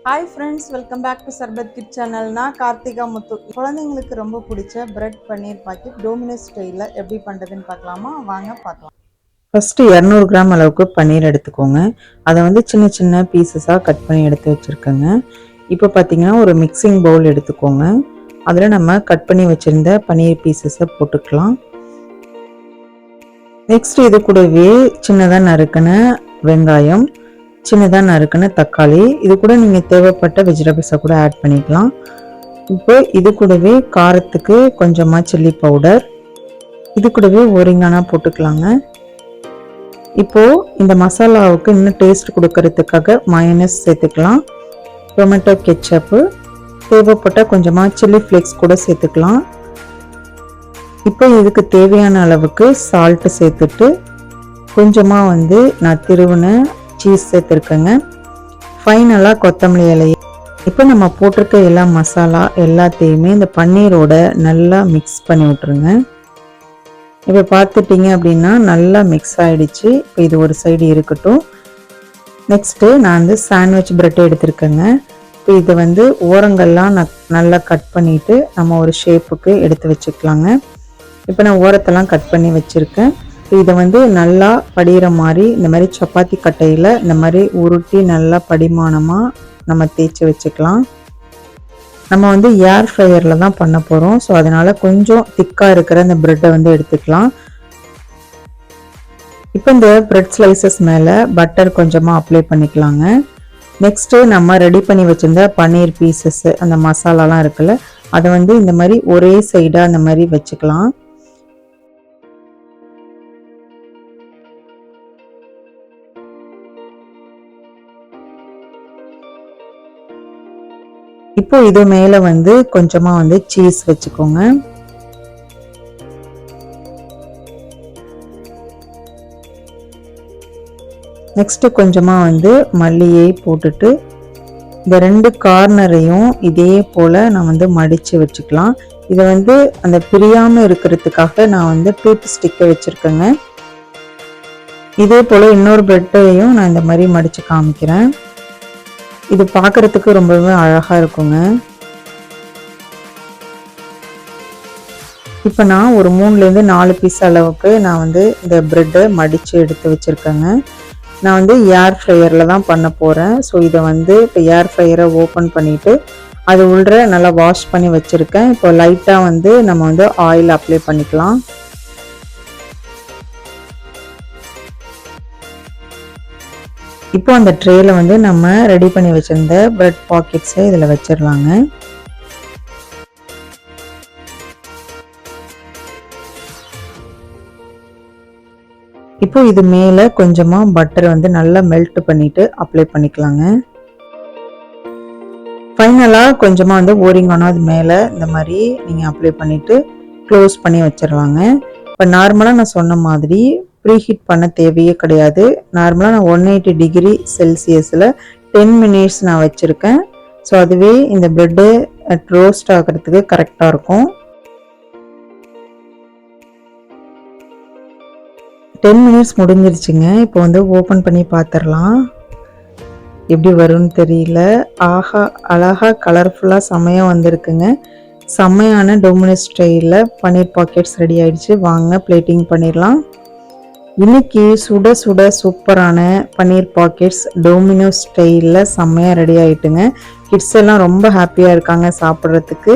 Hi friends, welcome back to Sarbath kit channel. நான் கார்த்திகா முத்து. குழந்தைங்களுக்கு ரொம்ப பிடிச்ச பிரெட் பன்னீர் பாக்கெட் டோமினோஸ் ஸ்டைலில் எப்படி பண்ணுறதுன்னு பார்க்கலாமா? வாங்க பார்க்கலாம். ஃபஸ்ட்டு 200 கிராம் அளவுக்கு பன்னீர் எடுத்துக்கோங்க. அதை வந்து சின்ன சின்ன பீசஸாக கட் பண்ணி எடுத்து வச்சுருக்கேங்க. இப்போ பார்த்தீங்கன்னா ஒரு மிக்சிங் பவுல் எடுத்துக்கோங்க. அதில் நம்ம கட் பண்ணி வச்சுருந்த பன்னீர் பீசஸை போட்டுக்கலாம். நெக்ஸ்ட் இது கூடவே சின்னதாக நறுக்கின வெங்காயம், சின்னதாக நறுக்குன தக்காளி, இது கூட நீங்கள் தேவைப்பட்ட வெஜிடபிள்ஸை கூட ஆட் பண்ணிக்கலாம். இப்போ இது கூடவே காரத்துக்கு கொஞ்சமாக சில்லி பவுடர், இது கூடவே ஓரிங்கானா போட்டுக்கலாங்க. இப்போது இந்த மசாலாவுக்கு இன்னும் டேஸ்ட் கொடுக்கறதுக்காக மயோனஸ் சேர்த்துக்கலாம், டொமேட்டோ கெச்சப்பு, தேவைப்பட்ட கொஞ்சமாக சில்லி ஃப்ளேக்ஸ் கூட சேர்த்துக்கலாம். இப்போ இதுக்கு தேவையான அளவுக்கு சால்ட்டு சேர்த்துட்டு கொஞ்சமாக வந்து நான் திருவின சீஸ் சேர்த்துருக்கேங்க. ஃபைனலாக கொத்தமல்லி இலையை இப்போ நம்ம போட்டிருக்க எல்லா மசாலா எல்லாத்தையுமே இந்த பன்னீரோட நல்லா மிக்ஸ் பண்ணி விட்ருங்க. இப்போ பார்த்துட்டிங்க அப்படின்னா நல்லா மிக்ஸ் ஆகிடுச்சு. இப்போ இது ஒரு சைடு இருக்கட்டும். நெக்ஸ்ட்டு நான் வந்து சாண்ட்விச் பிரெட் எடுத்துருக்கேங்க. இப்போ இதை வந்து ஓரங்கள்லாம் நல்லா கட் பண்ணிவிட்டு நம்ம ஒரு ஷேப்புக்கு எடுத்து வச்சுக்கலாங்க. இப்போ நான் ஓரத்தெல்லாம் கட் பண்ணி வச்சுருக்கேன். இதை வந்து நல்லா படிகிற மாதிரி இந்த மாதிரி சப்பாத்தி கட்டையில் இந்த மாதிரி உருட்டி நல்லா படிமானமாக நம்ம தேய்ச்சி வச்சுக்கலாம். நம்ம வந்து ஏர் ஃப்ரையரில் தான் பண்ண போகிறோம். ஸோ அதனால் கொஞ்சம் திக்காக இருக்கிற இந்த ப்ரெட்டை வந்து எடுத்துக்கலாம். இப்போ இந்த ப்ரெட் ஸ்லைசஸ் மேலே பட்டர் கொஞ்சமாக அப்ளை பண்ணிக்கலாங்க. நெக்ஸ்ட்டு நம்ம ரெடி பண்ணி வச்சுருந்த பன்னீர் பீசஸ்ஸு அந்த மசாலாலாம் இருக்குல்ல, அதை வந்து இந்த மாதிரி ஒரே சைடாக அந்த மாதிரி வச்சுக்கலாம். இப்போ இது மேலே வந்து கொஞ்சமாக வந்து சீஸ் வச்சுக்கோங்க. நெக்ஸ்ட்டு கொஞ்சமாக வந்து மல்லியை போட்டுட்டு இந்த 2 கார்னரையும் இதே போல் நான் வந்து மடித்து வச்சுக்கலாம். இதை வந்து அந்த பிரியாமல் இருக்கிறதுக்காக நான் வந்து டூத் ஸ்டிக்கை வச்சுருக்கேங்க. இதே போல் இன்னொரு பிரெட்டையும் நான் இந்த மாதிரி மடித்து காமிக்கிறேன். இது பார்க்குறதுக்கு ரொம்பவே அழகாக இருக்குங்க. இப்போ நான் ஒரு 3லேருந்து 4 பீஸ் அளவுக்கு நான் வந்து இந்த ப்ரெட்டை மடித்து எடுத்து வச்சுருக்கேங்க. நான் வந்து ஏர் ஃப்ரையரில் தான் பண்ண போகிறேன். ஸோ இதை வந்து இப்போ ஏர் ஃப்ரையரை ஓப்பன் பண்ணிவிட்டு அது உள்ள நல்லா வாஷ் பண்ணி வச்சுருக்கேன். இப்போ லைட்டாக வந்து நம்ம வந்து ஆயில் அப்ளை பண்ணிக்கலாம். இப்போ அந்த ட்ரேல வந்து நம்ம ரெடி பண்ணி வச்சிருந்த பிரெட் பாக்கெட்ஸை இதில் வச்சிடலாங்க. இப்போ இது மேலே கொஞ்சமாக பட்டர் வந்து நல்லா மெல்ட் பண்ணிட்டு அப்ளை பண்ணிக்கலாங்க. ஃபைனலாக கொஞ்சமாக வந்து ஓரிங்கானா அது மேலே இந்த மாதிரி நீங்கள் அப்ளை பண்ணிவிட்டு க்ளோஸ் பண்ணி வச்சிடலாங்க. இப்போ நார்மலாக நான் சொன்ன மாதிரி ப்ரீஹீட் பண்ண தேவையே கிடையாது. நார்மலாக நான் 180 டிகிரி செல்சியஸில் 10 மினிட்ஸ் நான் வச்சுருக்கேன். ஸோ அதுவே இந்த ப்ரெட்டு ரோஸ்ட் ஆகிறதுக்கு கரெக்டாக இருக்கும். 10 மினிட்ஸ் முடிஞ்சிருச்சுங்க. இப்போ வந்து ஓப்பன் பண்ணி பார்த்துடலாம். எப்படி வரும்னு தெரியல. ஆஹா, அழகாக கலர்ஃபுல்லாக செம்மையாக வந்திருக்குங்க. செம்மையான டொமினோஸ் ஸ்டைலில் பன்னீர் பாக்கெட்ஸ் ரெடி ஆகிடுச்சு. வாங்க பிளேட்டிங் பண்ணிடலாம். இன்னைக்கு சுட சுட சூப்பரான பன்னீர் பாக்கெட்ஸ் டோமினோஸ் ஸ்டைலில் செம்மையாக ரெடி ஆகிட்டுங்க. கிட்ஸ் எல்லாம் ரொம்ப ஹாப்பியாக இருக்காங்க சாப்பிட்றதுக்கு.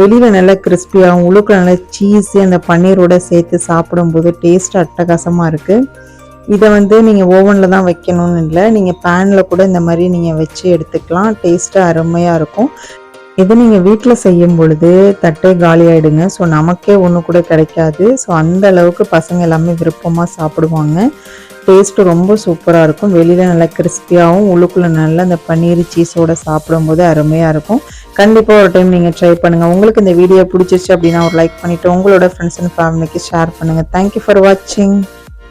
வெளியில் நல்லா கிறிஸ்பியாகவும் உள்ளுக்குள்ள நல்லா சீஸி அந்த பன்னீரோட சேர்த்து சாப்பிடும்போது டேஸ்ட் அட்டகாசமாக இருக்குது. இதை வந்து நீங்கள் ஓவனில் தான் வைக்கணும்னு இல்லை, நீங்கள் பேனில் கூட இந்த மாதிரி நீங்கள் வச்சு எடுத்துக்கலாம். டேஸ்ட்டு அருமையாக இருக்கும். இது நீங்கள் வீட்டில் செய்யும் பொழுது தட்டே காலி ஆகிடுங்க. ஸோ நமக்கே ஒன்று கூட கிடைக்காது. ஸோ அந்த அளவுக்கு பசங்க எல்லாமே விருப்பமாக சாப்பிடுவாங்க. டேஸ்ட்டு ரொம்ப சூப்பராக இருக்கும். வெளியில் நல்லா கிறிஸ்பியாகவும் உள்ளுக்குள்ளே நல்லா அந்த பன்னீர் சீஸோடு சாப்பிடும்போது அருமையாக இருக்கும். கண்டிப்பாக ஒரு டைம் நீங்கள் ட்ரை பண்ணுங்கள். உங்களுக்கு இந்த வீடியோ பிடிச்சிச்சு அப்படின்னா ஒரு லைக் பண்ணிவிட்டு உங்களோட ஃப்ரெண்ட்ஸ் அண்ட் ஃபேமிலிக்கு ஷேர் பண்ணுங்கள். தேங்க்யூ ஃபார் வாட்சிங்.